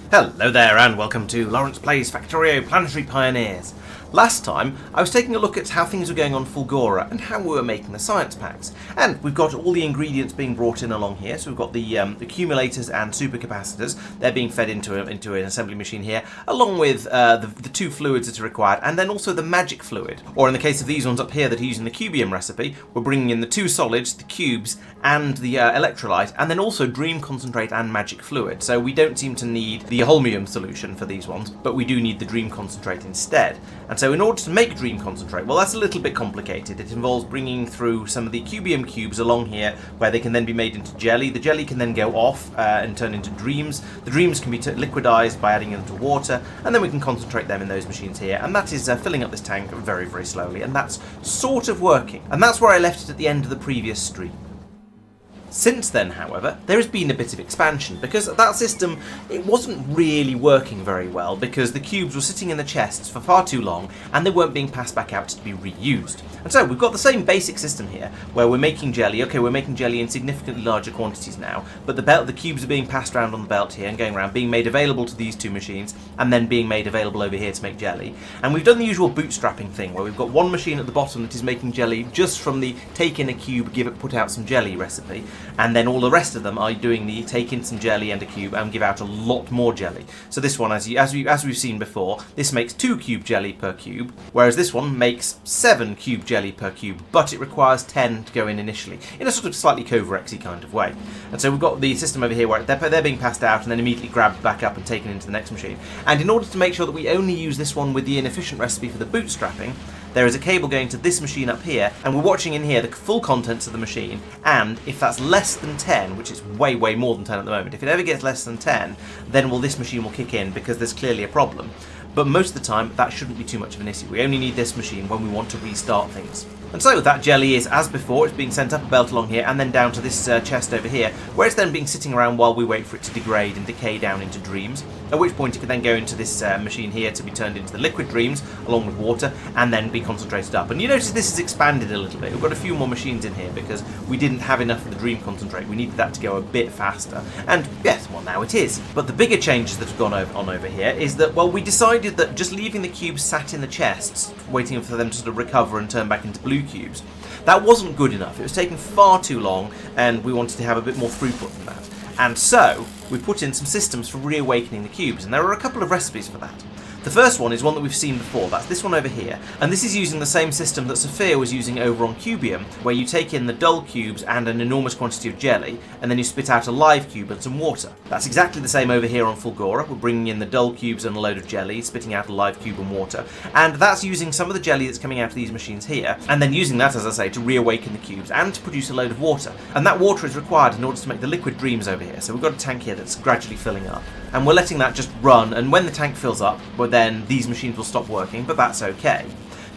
Hello there and welcome to Laurence Plays Factorio Planetary Pioneers. Last time I was taking a look at how things were going on Fulgora and how we were making the science packs. And we've got all the ingredients being brought in along here. So we've got the accumulators and supercapacitors. They're being fed into an assembly machine here, along with the two fluids that are required, and then also the magic fluid. Or in the case of these ones up here that are using the Cubium recipe, we're bringing in the two solids, the cubes, and the electrolyte, and then also dream concentrate and magic fluid. So we don't seem to need the holmium solution for these ones, but we do need the dream concentrate instead. And so in order to make dream concentrate, well, that's a little bit complicated. It involves bringing through some of the Cubium cubes along here, where they can then be made into jelly. The jelly can then go off and turn into dreams. The dreams can be liquidized by adding them to water, and then we can concentrate them in those machines here. And that is filling up this tank very, very slowly, and that's sort of working. And that's where I left it at the end of the previous stream. Since then, however, there has been a bit of expansion, because that system, it wasn't really working very well, because the cubes were sitting in the chests for far too long, and they weren't being passed back out to be reused. And so we've got the same basic system here, where we're making jelly. Okay, we're making jelly in significantly larger quantities now, but the cubes are being passed around on the belt here, and going around, being made available to these two machines, and then being made available over here to make jelly. And we've done the usual bootstrapping thing, where we've got one machine at the bottom that is making jelly just from the take in a cube, put out some jelly recipe. And then all the rest of them are doing the take in some jelly and a cube and give out a lot more jelly. So this one, as we've seen before, this makes 2 cube jelly per cube, whereas this one makes 7 cube jelly per cube, but it requires 10 to go in initially, in a sort of slightly Coverexy kind of way. And so we've got the system over here where they're being passed out and then immediately grabbed back up and taken into the next machine. And in order to make sure that we only use this one with the inefficient recipe for the bootstrapping, there is a cable going to this machine up here, and we're watching in here the full contents of the machine, and if that's less than 10, which is way, way more than 10 at the moment, if it ever gets less than 10, then this machine will kick in, because there's clearly a problem. But most of the time, that shouldn't be too much of an issue. We only need this machine when we want to restart things. And so that jelly is, as before, it's being sent up a belt along here and then down to this chest over here, where it's then being sitting around while we wait for it to degrade and decay down into dreams, at which point it can then go into this machine here to be turned into the liquid dreams, along with water, and then be concentrated up. And you notice this has expanded a little bit. We've got a few more machines in here because we didn't have enough of the dream concentrate. We needed that to go a bit faster. And yes, well, now it is. But the bigger changes that have gone on over here is that, well, we decided that just leaving the cubes sat in the chests, waiting for them to sort of recover and turn back into blue cubes, that wasn't good enough. It was taking far too long, and we wanted to have a bit more throughput than that. And so we put in some systems for reawakening the cubes, and there are a couple of recipes for that. The first one is one that we've seen before, that's this one over here, and this is using the same system that Sophia was using over on Cubium, where you take in the dull cubes and an enormous quantity of jelly, and then you spit out a live cube and some water. That's exactly the same over here on Fulgora. We're bringing in the dull cubes and a load of jelly, spitting out a live cube and water, and that's using some of the jelly that's coming out of these machines here, and then using that, as I say, to reawaken the cubes and to produce a load of water. And that water is required in order to make the liquid dreams over here, so we've got a tank here that's gradually filling up. And we're letting that just run, and when the tank fills up, well, then these machines will stop working, but that's okay,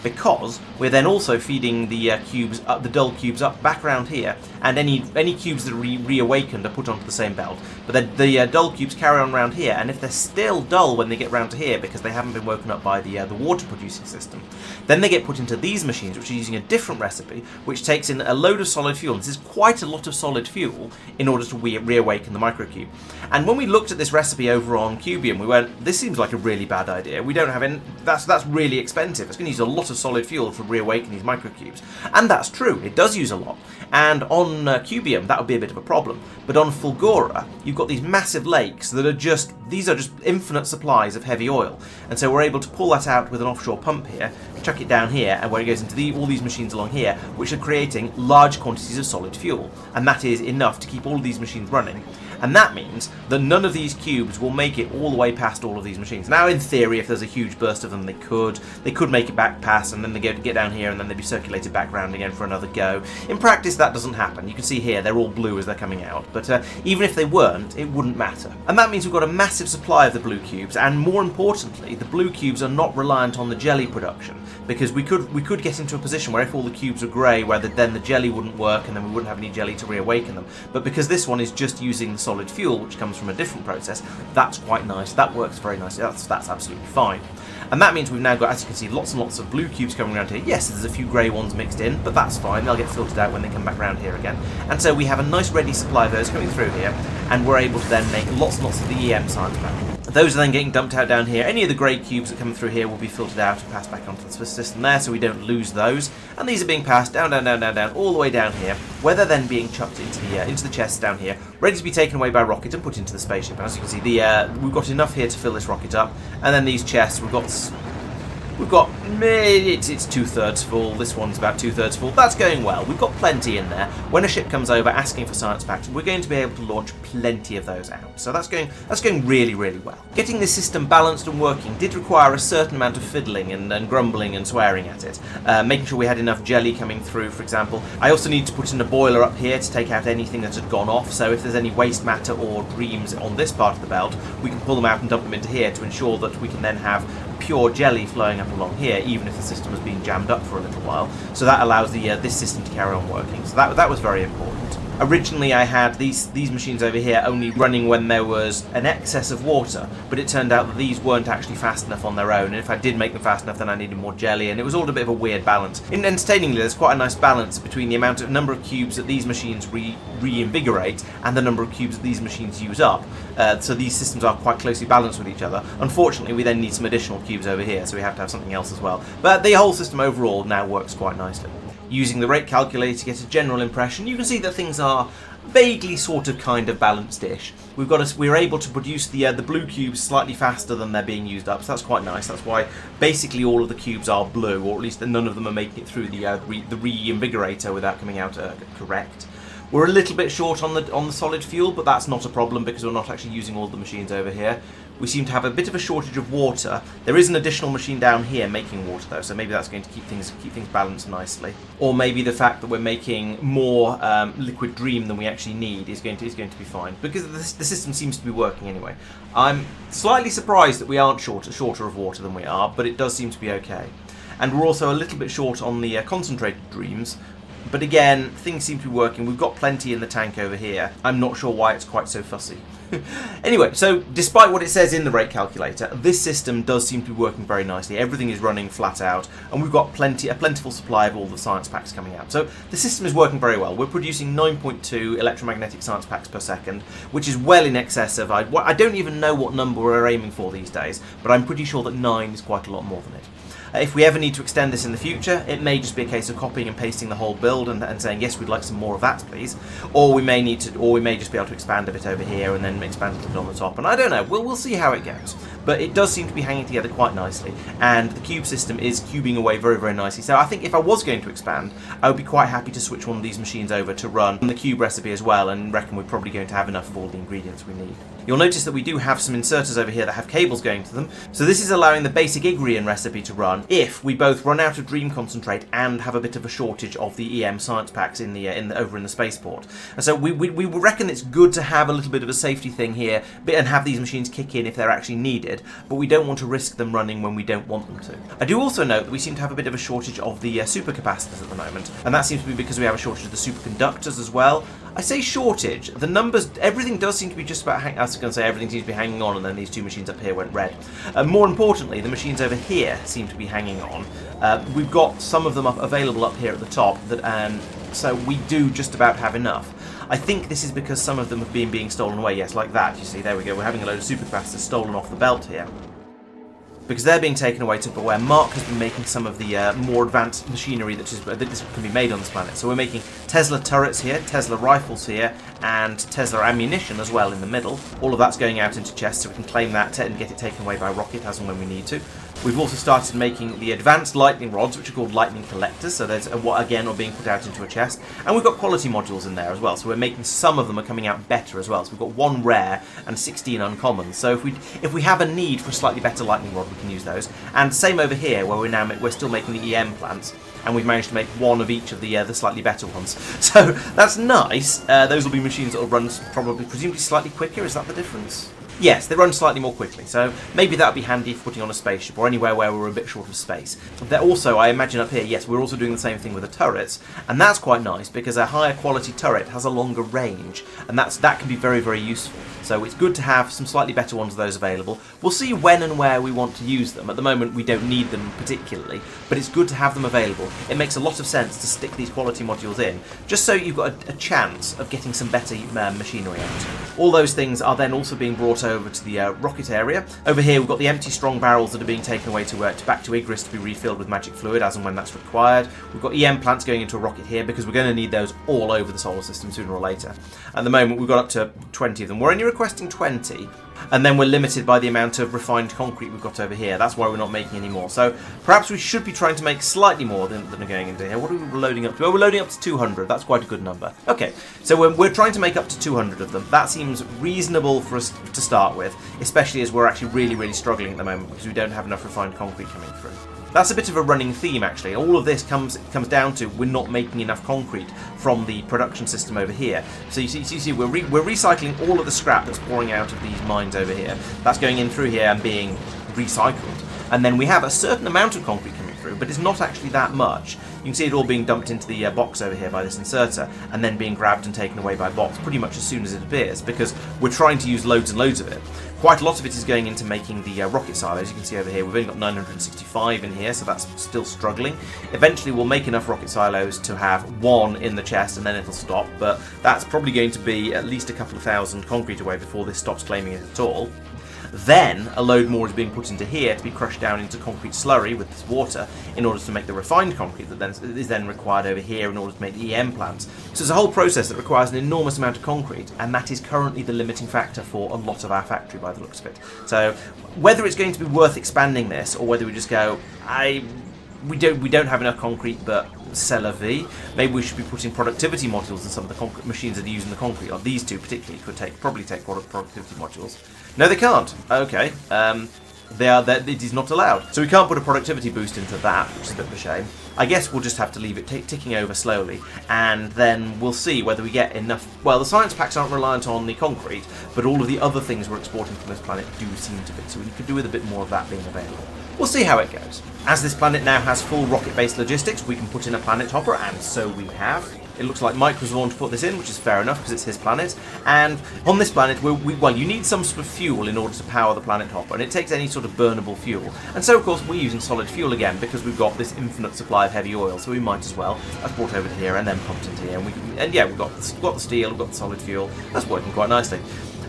because we're then also feeding the cubes up, the dull cubes up back around here, and any cubes that are reawakened are put onto the same belt. But then the dull cubes carry on around here, and if they're still dull when they get round to here because they haven't been woken up by the water producing system, then they get put into these machines, which are using a different recipe, which takes in a load of solid fuel. This is quite a lot of solid fuel in order to reawaken the microcube. And when we looked at this recipe over on Cubium, we went, this seems like a really bad idea. We don't have any, that's really expensive. It's going to use a lot of solid fuel to reawaken these microcubes. And that's true, it does use a lot. And on Cubium, that would be a bit of a problem. But on Fulgora, you've got these massive lakes that are just infinite supplies of heavy oil. And so we're able to pull that out with an offshore pump here, chuck it down here, and where it goes into all these machines along here, which are creating large quantities of solid fuel. And that is enough to keep all of these machines running. And that means that none of these cubes will make it all the way past all of these machines. Now, in theory, if there's a huge burst of them, they could make it back past, and then they get down here, and then they'd be circulated back round again for another go. In practice, that doesn't happen. You can see here, they're all blue as they're coming out. But even if they weren't, it wouldn't matter. And that means we've got a massive supply of the blue cubes, and more importantly, the blue cubes are not reliant on the jelly production, because we could get into a position where if all the cubes are grey, where then the jelly wouldn't work, and then we wouldn't have any jelly to reawaken them. But because this one is just using the solid fuel, which comes from a different process, that's quite nice. That works very nicely. That's absolutely fine. And that means we've now got, as you can see, lots and lots of blue cubes coming around here. Yes, there's a few grey ones mixed in, but that's fine. They'll get filtered out when they come back around here again. And so we have a nice ready supply of those coming through here, and we're able to then make lots and lots of the EM science pack. Those are then getting dumped out down here. Any of the grey cubes that come through here will be filtered out and passed back onto the system there, so we don't lose those. And these are being passed down, all the way down here, where they're then being chucked into the chests down here, ready to be taken away by rocket and put into the spaceship. And as you can see, we've got enough here to fill this rocket up. And then these chests, we've got it's 2/3 full. This one's about 2/3 full. That's going well. We've got plenty in there. When a ship comes over asking for science packs, we're going to be able to launch plenty of those out. So that's going really, really well. Getting this system balanced and working did require a certain amount of fiddling and grumbling and swearing at it. Making sure we had enough jelly coming through, for example. I also need to put in a boiler up here to take out anything that had gone off. So if there's any waste matter or dreams on this part of the belt, we can pull them out and dump them into here to ensure that we can then have pure jelly flowing up along here, even if the system has been jammed up for a little while. So that allows this system to carry on working. So that was very important. Originally I had these machines over here only running when there was an excess of water, but it turned out that these weren't actually fast enough on their own, and if I did make them fast enough then I needed more jelly, and it was all a bit of a weird balance. Entertainingly, there's quite a nice balance between the number of cubes that these machines reinvigorate and the number of cubes that these machines use up. So these systems are quite closely balanced with each other. Unfortunately, we then need some additional cubes over here, so we have to have something else as well. But the whole system overall now works quite nicely. Using the rate calculator to get a general impression, you can see that things are vaguely sort of kind of balanced-ish. We're able to produce the blue cubes slightly faster than they're being used up, so that's quite nice. That's why basically all of the cubes are blue, or at least none of them are making it through the reinvigorator without coming out correct. We're a little bit short on the solid fuel, but that's not a problem because we're not actually using all the machines over here. We seem to have a bit of a shortage of water. There is an additional machine down here making water though, so maybe that's going to keep things balanced nicely. Or maybe the fact that we're making more liquid dream than we actually need is going to be fine, because the system seems to be working anyway. I'm slightly surprised that we aren't shorter of water than we are, but it does seem to be okay. And we're also a little bit short on the concentrated dreams. But again, things seem to be working. We've got plenty in the tank over here. I'm not sure why it's quite so fussy. Anyway, so despite what it says in the rate calculator, this system does seem to be working very nicely. Everything is running flat out, and we've got a plentiful supply of all the science packs coming out. So the system is working very well. We're producing 9.2 electromagnetic science packs per second, which is well in excess of, I don't even know what number we're aiming for these days, but I'm pretty sure that 9 is quite a lot more than it. If we ever need to extend this in the future, it may just be a case of copying and pasting the whole build and saying, yes, we'd like some more of that, please. Or we may just be able to expand a bit over here and then expand a little bit on the top. And I don't know. We'll see how it goes. But it does seem to be hanging together quite nicely, and the cube system is cubing away very, very nicely. So I think if I was going to expand, I would be quite happy to switch one of these machines over to run the cube recipe as well, and reckon we're probably going to have enough of all the ingredients we need. You'll notice that we do have some inserters over here that have cables going to them, so this is allowing the basic Igrian recipe to run if we both run out of Dream Concentrate and have a bit of a shortage of the EM science packs over in the spaceport. And so we reckon it's good to have a little bit of a safety thing here and have these machines kick in if they're actually needed, but we don't want to risk them running when we don't want them to. I do also note that we seem to have a bit of a shortage of the supercapacitors at the moment, and that seems to be because we have a shortage of the superconductors as well. I say shortage, the numbers, everything does seem to be just about, I was going to say everything seems to be hanging on, and then these two machines up here went red. More importantly, the machines over here seem to be hanging on. We've got some of them available up here at the top, so we do just about have enough. I think this is because some of them have been being stolen away. Yes, like that, you see, there we go, we're having a load of supercapacitors stolen off the belt here, because they're being taken away to where Mark has been making some of the more advanced machinery that can be made on this planet. So we're making Tesla turrets here, Tesla rifles here, and Tesla ammunition as well in the middle. All of that's going out into chests, so we can claim that and get it taken away by rocket as and when we need to. We've also started making the advanced lightning rods, which are called lightning collectors, so there's what again are being put out into a chest. And we've got quality modules in there as well, so we're making some of them are coming out better as well. So we've got 1 rare and 16 uncommons. So if we have a need for a slightly better lightning rod, we can use those. And same over here, where we're still making the EM plants, and we've managed to make 1 of each of the slightly better ones. So that's nice. Those will be machines that will run presumably slightly quicker. Is that the difference? Yes, they run slightly more quickly, so maybe that would be handy for putting on a spaceship or anywhere where we're a bit short of space. They're also, I imagine up here, yes, we're also doing the same thing with the turrets, and that's quite nice because a higher quality turret has a longer range, and that can be very, very useful. So it's good to have some slightly better ones of those available. We'll see when and where we want to use them. At the moment, we don't need them particularly, but it's good to have them available. It makes a lot of sense to stick these quality modules in, just so you've got a chance of getting some better machinery out. All those things are then also being brought over to the rocket area. Over here, we've got the empty strong barrels that are being taken away to back to Igris to be refilled with magic fluid as and when that's required. We've got EM plants going into a rocket here because we're going to need those all over the solar system sooner or later. At the moment, we've got up to 20 of them. We're only requesting 20, and then we're limited by the amount of refined concrete we've got over here. That's why we're not making any more. So perhaps we should be trying to make slightly more than are going into here. What are we loading up to? Oh, we're loading up to 200. That's quite a good number. Okay, so we're trying to make up to 200 of them. That seems reasonable for us to start with, especially as we're actually really, really struggling at the moment because we don't have enough refined concrete coming through. That's a bit of a running theme, actually. All of this comes down to we're not making enough concrete from the production system over here. So you see we're recycling all of the scrap that's pouring out of these mines over here. That's going in through here and being recycled. And then we have a certain amount of concrete coming through, but it's not actually that much. You can see it all being dumped into the box over here by this inserter, and then being grabbed and taken away by box pretty much as soon as it appears, because we're trying to use loads and loads of it. Quite a lot of it is going into making the rocket silos. You can see over here we've only got 965 in here, so that's still struggling. Eventually we'll make enough rocket silos to have one in the chest and then it'll stop, but that's probably going to be at least a couple of thousand concrete away before this stops claiming it at all. Then a load more is being put into here to be crushed down into concrete slurry with this water in order to make the refined concrete that is then required over here in order to make the EM plants. So it's a whole process that requires an enormous amount of concrete, and that is currently the limiting factor for a lot of our factory by the looks of it. So whether it's going to be worth expanding this or whether we just go, we don't have enough concrete, but c'est la vie. Maybe we should be putting productivity modules in some of the concrete machines that are using the concrete. Or these two particularly could probably take productivity modules. No, they can't. Okay. It is not allowed. So we can't put a productivity boost into that, which is a bit of a shame. I guess we'll just have to leave it ticking over slowly, and then we'll see whether we get enough. Well, the science packs aren't reliant on the concrete, but all of the other things we're exporting from this planet do seem to be. So we could do with a bit more of that being available. We'll see how it goes. As this planet now has full rocket-based logistics, we can put in a planet hopper, and so we have. It looks like Mike was the one to put this in, which is fair enough because it's his planet. And on this planet, well, you need some sort of fuel in order to power the planet hopper, and it takes any sort of burnable fuel. And so, of course, we're using solid fuel again because we've got this infinite supply of heavy oil, so we might as well. That's brought over to here and then pumped into here. And yeah, we've got the steel, we've got the solid fuel. That's working quite nicely.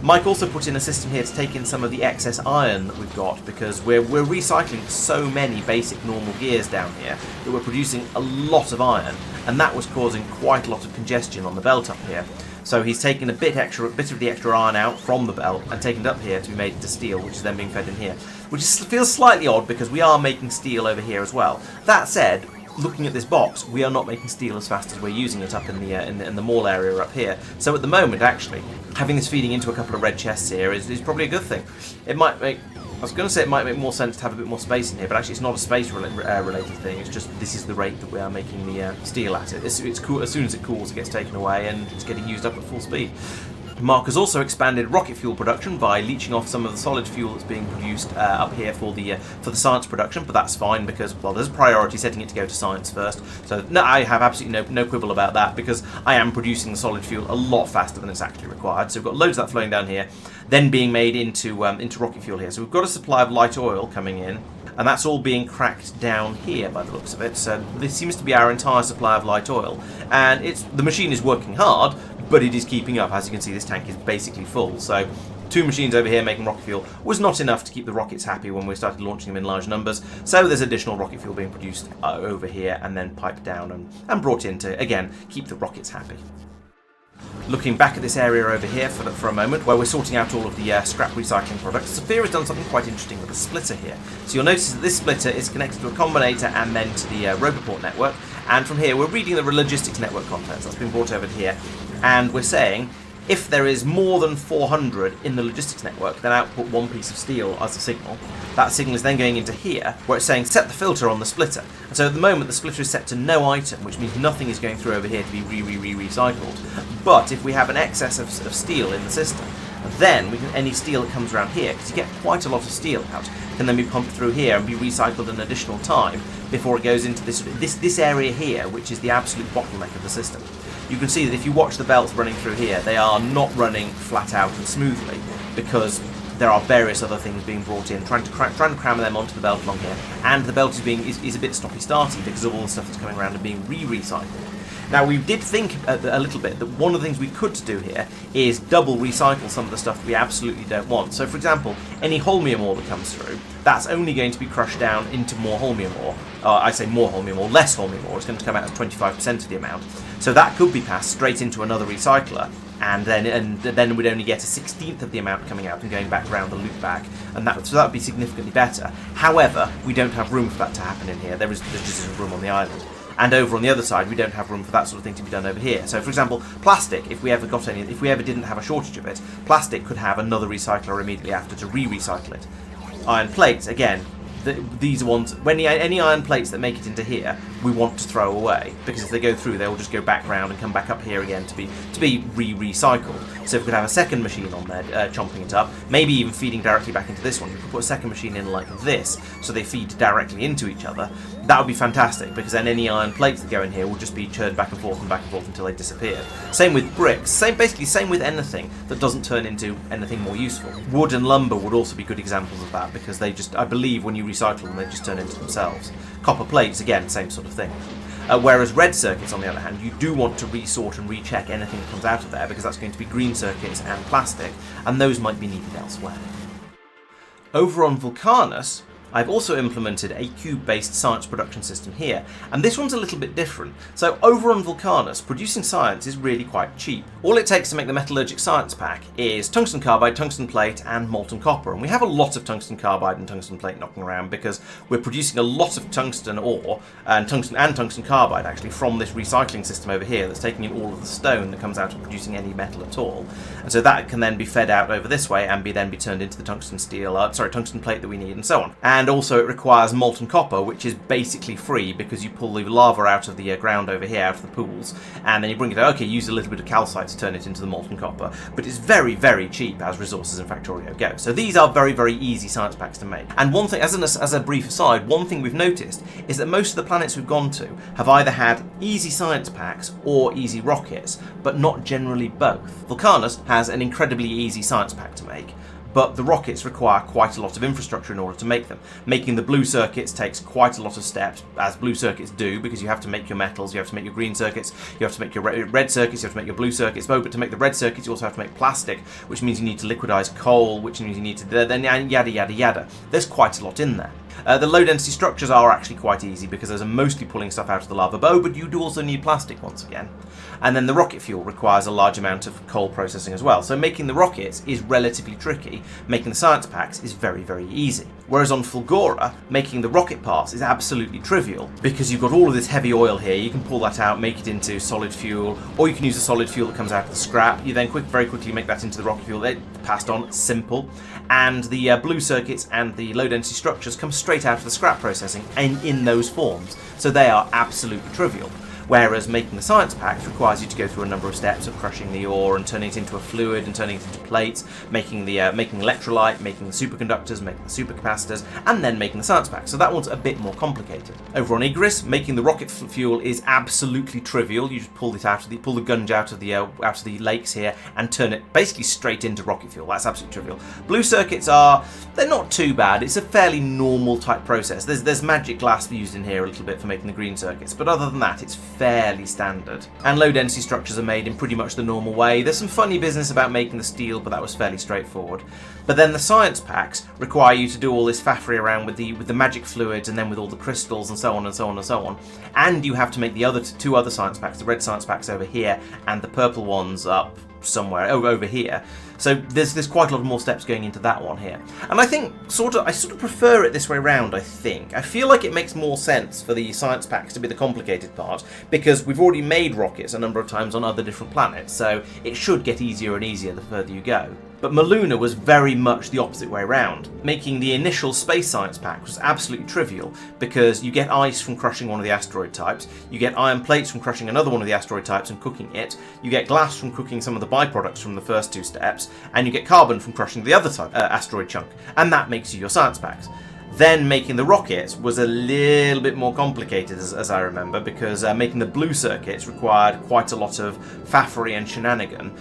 Mike also put in a system here to take in some of the excess iron that we've got because we're recycling so many basic normal gears down here that we're producing a lot of iron, and that was causing quite a lot of congestion on the belt up here. So he's taken a bit of the extra iron out from the belt and taken it up here to be made into steel, which is then being fed in here, which feels slightly odd because we are making steel over here as well. That said, looking at this box, we are not making steel as fast as we're using it up in the mall area up here. So at the moment, actually, having this feeding into a couple of red chests here is probably a good thing. It might make, I was going to say it might make more sense to have a bit more space in here, but actually it's not a space related thing. It's just this is the rate that we are making the steel at it. It's cool. As soon as it cools, it gets taken away and it's getting used up at full speed. Mark has also expanded rocket fuel production by leaching off some of the solid fuel that's being produced up here for the science production, but that's fine because, well, there's a priority setting it to go to science first. So no, I have absolutely no quibble about that because I am producing the solid fuel a lot faster than it's actually required. So we've got loads of that flowing down here, then being made into rocket fuel here. So we've got a supply of light oil coming in, and that's all being cracked down here by the looks of it. So this seems to be our entire supply of light oil, and the machine is working hard, but it is keeping up. As you can see, this tank is basically full. So 2 machines over here making rocket fuel was not enough to keep the rockets happy when we started launching them in large numbers. So there's additional rocket fuel being produced over here and then piped down and brought in to, again, keep the rockets happy. Looking back at this area over here for a moment, where we're sorting out all of the scrap recycling products, Sophia has done something quite interesting with the splitter here. So you'll notice that this splitter is connected to a combinator and then to the Roboport network, and from here we're reading the logistics network contents. That's been brought over to here, and we're saying if there is more than 400 in the logistics network, then output 1 piece of steel as a signal. That signal is then going into here, where it's saying set the filter on the splitter. And so at the moment the splitter is set to no item, which means nothing is going through over here to be recycled. But if we have an excess of steel in the system, then any steel that comes around here, because you get quite a lot of steel out, can then be pumped through here and be recycled an additional time before it goes into this area here, which is the absolute bottleneck of the system. You can see that if you watch the belts running through here, they are not running flat out and smoothly, because there are various other things being brought in, trying to cram them onto the belt along here, and the belt is a bit stoppy-starty because of all the stuff that's coming around and being recycled. Now, we did think a little bit that one of the things we could do here is double recycle some of the stuff that we absolutely don't want. So, for example, any holmium ore that comes through, that's only going to be crushed down into more holmium ore. I say more holmium ore, less holmium ore. It's going to come out as 25% of the amount. So that could be passed straight into another recycler, and then we'd only get a 16th of the amount coming out and going back around the loop back, and so that would be significantly better. However, we don't have room for that to happen in here. There's just isn't room on the island. And over on the other side, we don't have room for that sort of thing to be done over here. So, for example, plastic, if we ever didn't have a shortage of it, plastic could have another recycler immediately after to re-recycle it. Iron plates, again, these are ones, any iron plates that make it into here, we want to throw away, because if they go through, they'll just go back round and come back up here again to be re-recycled. So if we could have a second machine on there chomping it up, maybe even feeding directly back into this one, we could put a second machine in like this, so they feed directly into each other. That would be fantastic, because then any iron plates that go in here will just be churned back and forth until they disappear. Same with bricks, basically same with anything that doesn't turn into anything more useful. Wood and lumber would also be good examples of that, because they just, I believe when you recycle them, they just turn into themselves. Copper plates, again, same sort of thing. Whereas red circuits, on the other hand, you do want to resort and recheck anything that comes out of there, because that's going to be green circuits and plastic, and those might be needed elsewhere. Over on Vulcanus, I've also implemented a cube-based science production system here, and this one's a little bit different. So over on Vulcanus, producing science is really quite cheap. All it takes to make the metallurgic science pack is tungsten carbide, tungsten plate, and molten copper, and we have a lot of tungsten carbide and tungsten plate knocking around because we're producing a lot of tungsten ore and tungsten carbide actually from this recycling system over here that's taking in all of the stone that comes out of producing any metal at all, and so that can then be fed out over this way and then be turned into the tungsten plate that we need, and so on. And also it requires molten copper, which is basically free because you pull the lava out of the ground over here, out of the pools, and then you bring it out. Okay, use a little bit of calcite to turn it into the molten copper, but it's very, very cheap as resources in Factorio go. So these are very, very easy science packs to make. And one thing, as a brief aside, one thing we've noticed is that most of the planets we've gone to have either had easy science packs or easy rockets, but not generally both. Vulcanus has an incredibly easy science pack to make, but the rockets require quite a lot of infrastructure in order to make them. Making the blue circuits takes quite a lot of steps, as blue circuits do, because you have to make your metals, you have to make your green circuits, you have to make your red circuits, you have to make your blue circuits, but to make the red circuits you also have to make plastic, which means you need to liquidize coal, which means you need to then yada yada yada. There's quite a lot in there. The low density structures are actually quite easy because those are mostly pulling stuff out of the lava bow, but you do also need plastic once again. And then the rocket fuel requires a large amount of coal processing as well. So making the rockets is relatively tricky, making the science packs is very, very easy. Whereas on Fulgora, making the rocket parts is absolutely trivial because you've got all of this heavy oil here. You can pull that out, make it into solid fuel, or you can use the solid fuel that comes out of the scrap. You then very quickly make that into the rocket fuel. They're passed on, simple. And the blue circuits and the low density structures come straight out of the scrap processing and in those forms. So they are absolutely trivial. Whereas making the science packs requires you to go through a number of steps of crushing the ore and turning it into a fluid and turning it into plates, making electrolyte, making the superconductors, making the supercapacitors, and then making the science pack. So that one's a bit more complicated. Over on Igris, making the rocket fuel is absolutely trivial. You just pull the gunge out of the lakes here and turn it basically straight into rocket fuel. That's absolutely trivial. Blue circuits they're not too bad. It's a fairly normal type process. There's magic glass used in here a little bit for making the green circuits, but other than that, it's fairly standard. And low density structures are made in pretty much the normal way. There's some funny business about making the steel, but that was fairly straightforward. But then the science packs require you to do all this faffrey around with the magic fluids and then with all the crystals and so on and so on and so on. And you have to make the two other science packs, the red science packs over here and the purple ones up somewhere over here. So there's quite a lot more steps going into that one here. And I think I sort of prefer it this way round, I think. I feel like it makes more sense for the science packs to be the complicated part, because we've already made rockets a number of times on other different planets, so it should get easier and easier the further you go. But Maluna was very much the opposite way around. Making the initial space science pack was absolutely trivial because you get ice from crushing one of the asteroid types, you get iron plates from crushing another one of the asteroid types and cooking it, you get glass from cooking some of the byproducts from the first two steps, and you get carbon from crushing the other asteroid chunk, and that makes you your science packs. Then making the rockets was a little bit more complicated, as I remember, because making the blue circuits required quite a lot of faffery and shenanigan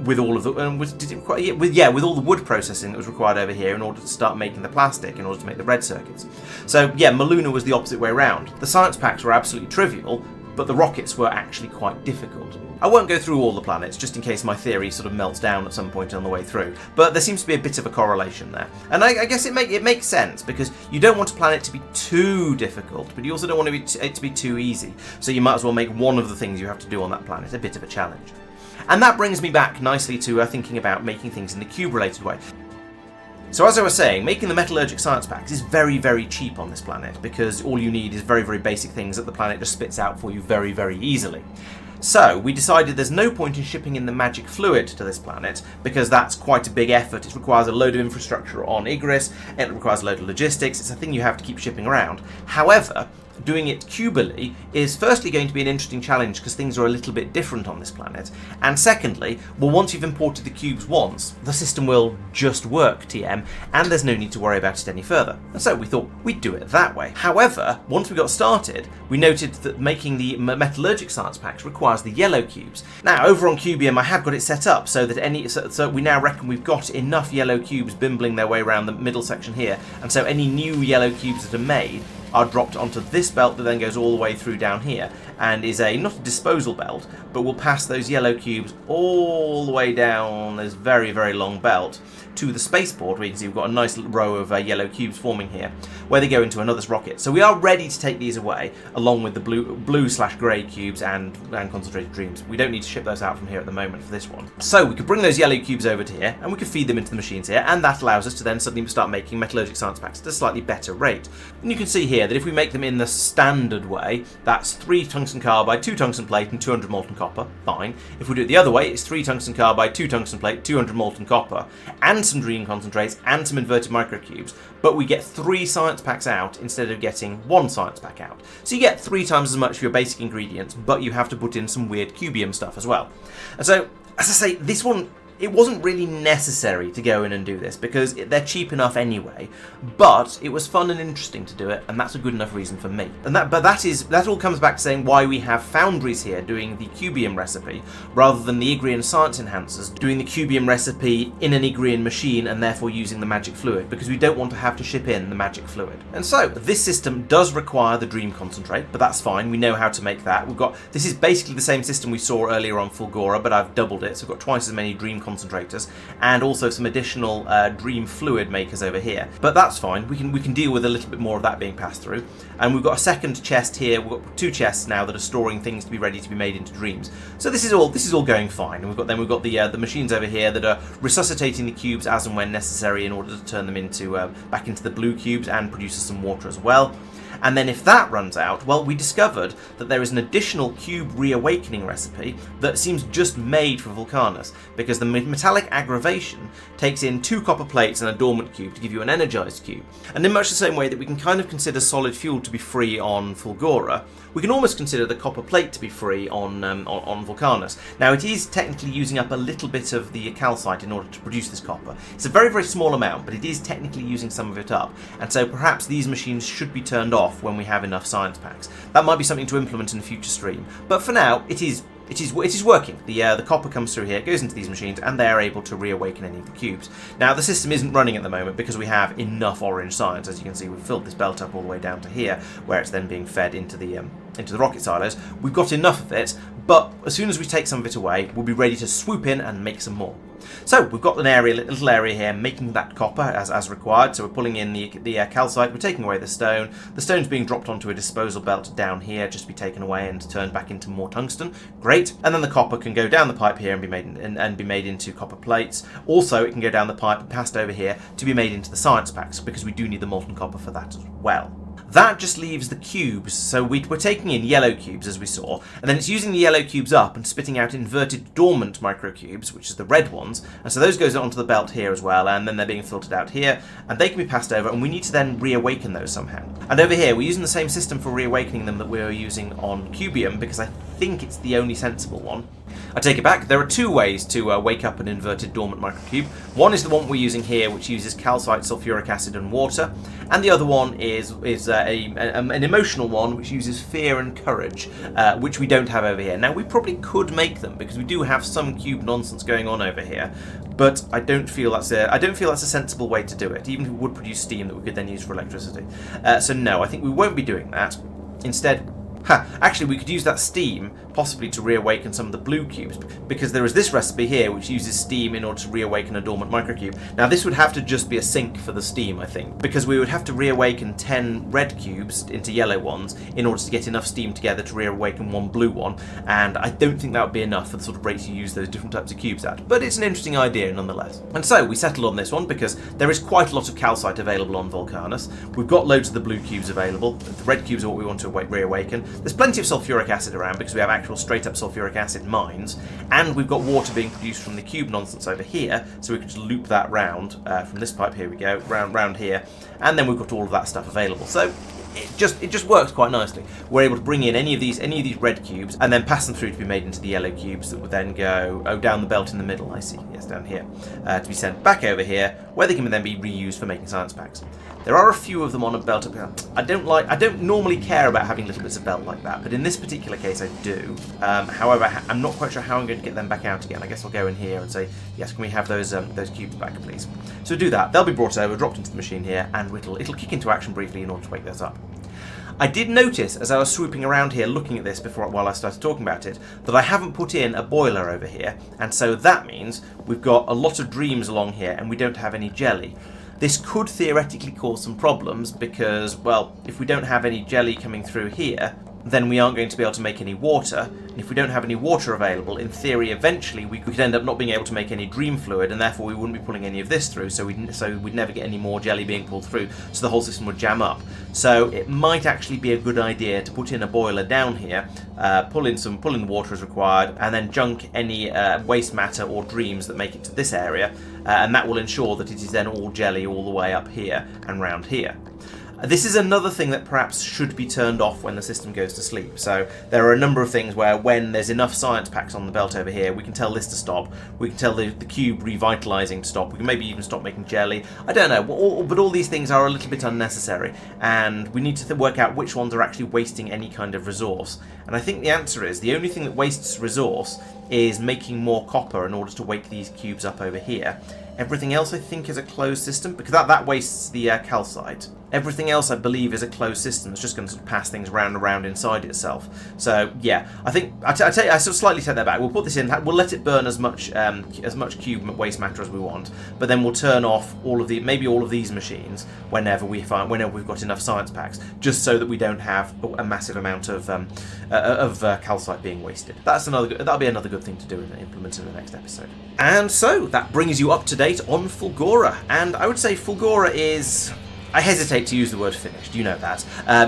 with all of the with all the wood processing that was required over here in order to start making the plastic in order to make the red circuits. So yeah, Maluna was the opposite way around. The science packs were absolutely trivial, but the rockets were actually quite difficult. I won't go through all the planets, just in case my theory sort of melts down at some point on the way through, but there seems to be a bit of a correlation there. And I guess it makes sense, because you don't want a planet to be too difficult, but you also don't want it to be too easy, so you might as well make one of the things you have to do on that planet a bit of a challenge. And that brings me back nicely to thinking about making things in the cube-related way. So as I was saying, making the metallurgic science packs is very, very cheap on this planet, because all you need is very, very basic things that the planet just spits out for you very, very easily. So we decided there's no point in shipping in the magic fluid to this planet, because that's quite a big effort. It requires a load of infrastructure on Igris, it requires a load of logistics, it's a thing you have to keep shipping around. However, doing it cubally is firstly going to be an interesting challenge because things are a little bit different on this planet, and secondly, well, once you've imported the cubes once, the system will just work TM, and there's no need to worry about it any further. And so we thought we'd do it that way. However, once we got started, we noted that making the metallurgic science packs requires the yellow cubes. Now, over on Cubium, I have got it set up so that so we now reckon we've got enough yellow cubes bimbling their way around the middle section here, and so any new yellow cubes that are made are dropped onto this belt that then goes all the way through down here, and is not a disposal belt, but will pass those yellow cubes all the way down this very, very long belt to the spaceport, where you can see we've got a nice little row of yellow cubes forming here, where they go into another rocket. So we are ready to take these away, along with the blue/grey cubes and concentrated dreams. We don't need to ship those out from here at the moment for this one. So we could bring those yellow cubes over to here, and we could feed them into the machines here, and that allows us to then suddenly start making metallurgic science packs at a slightly better rate. And you can see here that if we make them in the standard way, that's 3 tungsten carbide, 2 tungsten plate, and 200 molten copper. Fine. If we do it the other way, it's 3 tungsten carbide, 2 tungsten plate, 200 molten copper, and some dream concentrates and some inverted microcubes, but we get 3 science packs out instead of getting 1 science pack out. So you get 3 times as much for your basic ingredients, but you have to put in some weird Cubium stuff as well. And so, as I say, this one, it wasn't really necessary to go in and do this because they're cheap enough anyway, but it was fun and interesting to do it, and that's a good enough reason for me. And that all comes back to saying why we have foundries here doing the Cubium recipe rather than the Igrian science enhancers doing the Cubium recipe in an Igrian machine and therefore using the magic fluid, because we don't want to have to ship in the magic fluid. And so this system does require the dream concentrate, but that's fine. We know how to make that. This is basically the same system we saw earlier on Fulgora, but I've doubled it, so we've got twice as many dream concentrators and also some additional dream fluid makers over here, but that's fine. We can deal with a little bit more of that being passed through. And we've got a second chest here. We've got 2 chests now that are storing things to be ready to be made into dreams. So this is all going fine. And we've got the machines over here that are resuscitating the cubes as and when necessary in order to turn them into back into the blue cubes and produce some water as well. And then if that runs out, well, we discovered that there is an additional cube reawakening recipe that seems just made for Vulcanus, because the metallic aggravation takes in 2 copper plates and a dormant cube to give you an energized cube. And in much the same way that we can kind of consider solid fuel to be free on Fulgora, we can almost consider the copper plate to be free on Vulcanus. Now, it is technically using up a little bit of the calcite in order to produce this copper. It's a very, very small amount, but it is technically using some of it up, and so perhaps these machines should be turned off when we have enough science packs. That might be something to implement in a future stream, but for now it is working. The copper comes through here, goes into these machines, and they are able to reawaken any of the cubes. Now, the system isn't running at the moment because we have enough orange science. As you can see, we've filled this belt up all the way down to here, where it's then being fed into the rocket silos. We've got enough of it, but as soon as we take some of it away, we'll be ready to swoop in and make some more. So we've got an little area here making that copper as required. So we're pulling in the calcite, we're taking away the stone. The stone's being dropped onto a disposal belt down here, just to be taken away and turned back into more tungsten. Great. And then the copper can go down the pipe here and be made into copper plates. Also, it can go down the pipe and passed over here to be made into the science packs, because we do need the molten copper for that as well. That just leaves the cubes. So we're taking in yellow cubes, as we saw, and then it's using the yellow cubes up and spitting out inverted dormant microcubes, which is the red ones. And so those goes onto the belt here as well, and then they're being filtered out here, and they can be passed over, and we need to then reawaken those somehow. And over here, we're using the same system for reawakening them that we were using on Cubium, because I think it's the only sensible one. I take it back, there are two ways to wake up an inverted dormant microcube. One is the one we're using here, which uses calcite, sulfuric acid and water, and the other one is an emotional one, which uses fear and courage, which we don't have over here. Now, we probably could make them, because we do have some cube nonsense going on over here, but I don't feel that's a sensible way to do it, even if we would produce steam that we could then use for electricity. So no, I think we won't be doing that. Instead, actually, we could use that steam possibly to reawaken some of the blue cubes, because there is this recipe here which uses steam in order to reawaken a dormant microcube. Now, this would have to just be a sink for the steam, I think, because we would have to reawaken 10 red cubes into yellow ones in order to get enough steam together to reawaken one blue one, and I don't think that would be enough for the sort of rates you use those different types of cubes at, but it's an interesting idea nonetheless. And so we settled on this one because there is quite a lot of calcite available on Vulcanus. We've got loads of the blue cubes available. The red cubes are what we want to reawaken. There's plenty of sulfuric acid around because we have actual straight up sulfuric acid mines, and we've got water being produced from the cube nonsense over here, so we can just loop that round from this pipe. Here we go, round here, and then we've got all of that stuff available. So it just works quite nicely. We're able to bring in any of these red cubes and then pass them through to be made into the yellow cubes that would then go down the belt in the middle. I see, yes, down here, to be sent back over here, where they can then be reused for making science packs. There are a few of them on a belt up here. I don't normally care about having little bits of belt like that, but in this particular case I do. However, I'm not quite sure how I'm going to get them back out again. I guess I'll go in here and say, yes, can we have those cubes back, please? So do that. They'll be brought over, dropped into the machine here, and it'll kick into action briefly in order to wake those up. I did notice, as I was swooping around here looking at this while I started talking about it, that I haven't put in a boiler over here, and so that means we've got a lot of dreams along here and we don't have any jelly. This could theoretically cause some problems because, well, if we don't have any jelly coming through here, then we aren't going to be able to make any water, and if we don't have any water available, in theory eventually we could end up not being able to make any dream fluid, and therefore we wouldn't be pulling any of this through, so we'd never get any more jelly being pulled through, so the whole system would jam up. So it might actually be a good idea to put in a boiler down here, pull in the water as required, and then junk any waste matter or dreams that make it to this area, and that will ensure that it is then all jelly all the way up here and round here. This is another thing that perhaps should be turned off when the system goes to sleep. So there are a number of things where when there's enough science packs on the belt over here, we can tell this to stop, we can tell the cube revitalizing to stop, we can maybe even stop making jelly. I don't know, but all these things are a little bit unnecessary, and we need to work out which ones are actually wasting any kind of resource. And I think the answer is, the only thing that wastes resource is making more copper in order to wake these cubes up over here. Everything else, I think, is a closed system, because that wastes the calcite. Everything else, I believe, is a closed system. It's just going to sort of pass things round and round inside itself. So, yeah, I think I sort of slightly take that back. We'll put this in. We'll let it burn as much cube waste matter as we want, but then we'll turn off maybe all of these machines whenever we've got enough science packs, just so that we don't have a massive amount of calcite being wasted. That'll be another good thing to do and implement in the next episode. And so that brings you up to date on Fulgora, and I would say Fulgora is, I hesitate to use the word finished, you know that.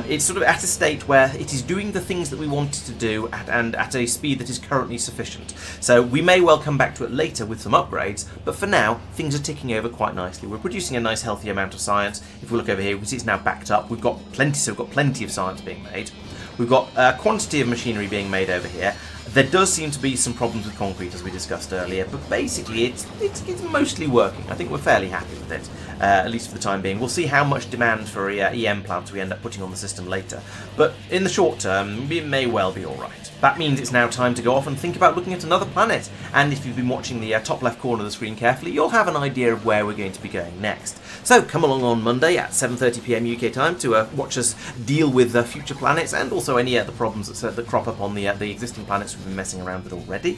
It's sort of at a state where it is doing the things that we want it to do and at a speed that is currently sufficient. So we may well come back to it later with some upgrades, but for now, things are ticking over quite nicely. We're producing a nice healthy amount of science. If we look over here, we can see it's now backed up. We've got plenty of science being made. We've got a quantity of machinery being made over here. There does seem to be some problems with concrete, as we discussed earlier, but basically it's mostly working. I think we're fairly happy with it, at least for the time being. We'll see how much demand for EM plants we end up putting on the system later, but in the short term, it may well be alright. That means it's now time to go off and think about looking at another planet, and if you've been watching the top left corner of the screen carefully, you'll have an idea of where we're going to be going next. So come along on Monday at 7:30 PM UK time to watch us deal with future planets and also any other problems that crop up on the existing planets we've been messing around with already.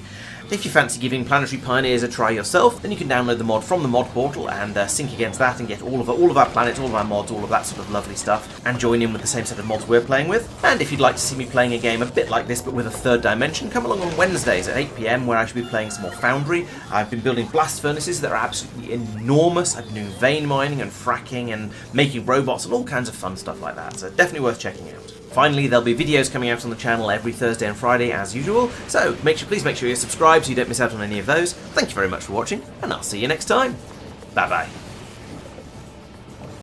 If you fancy giving Planetary Pioneers a try yourself, then you can download the mod from the mod portal and sync against that and get all of our planets, all of our mods, all of that sort of lovely stuff, and join in with the same set of mods we're playing with. And if you'd like to see me playing a game a bit like this but with a third dimension, come along on Wednesdays at 8 PM where I shall be playing some more Foundry. I've been building blast furnaces that are absolutely enormous. I've been doing vein mining. mining and fracking and making robots and all kinds of fun stuff like that, so definitely worth checking out. Finally, there'll be videos coming out on the channel every Thursday and Friday as usual, so please make sure you're subscribed so you don't miss out on any of those. Thank you very much for watching, and I'll see you next time. Bye bye.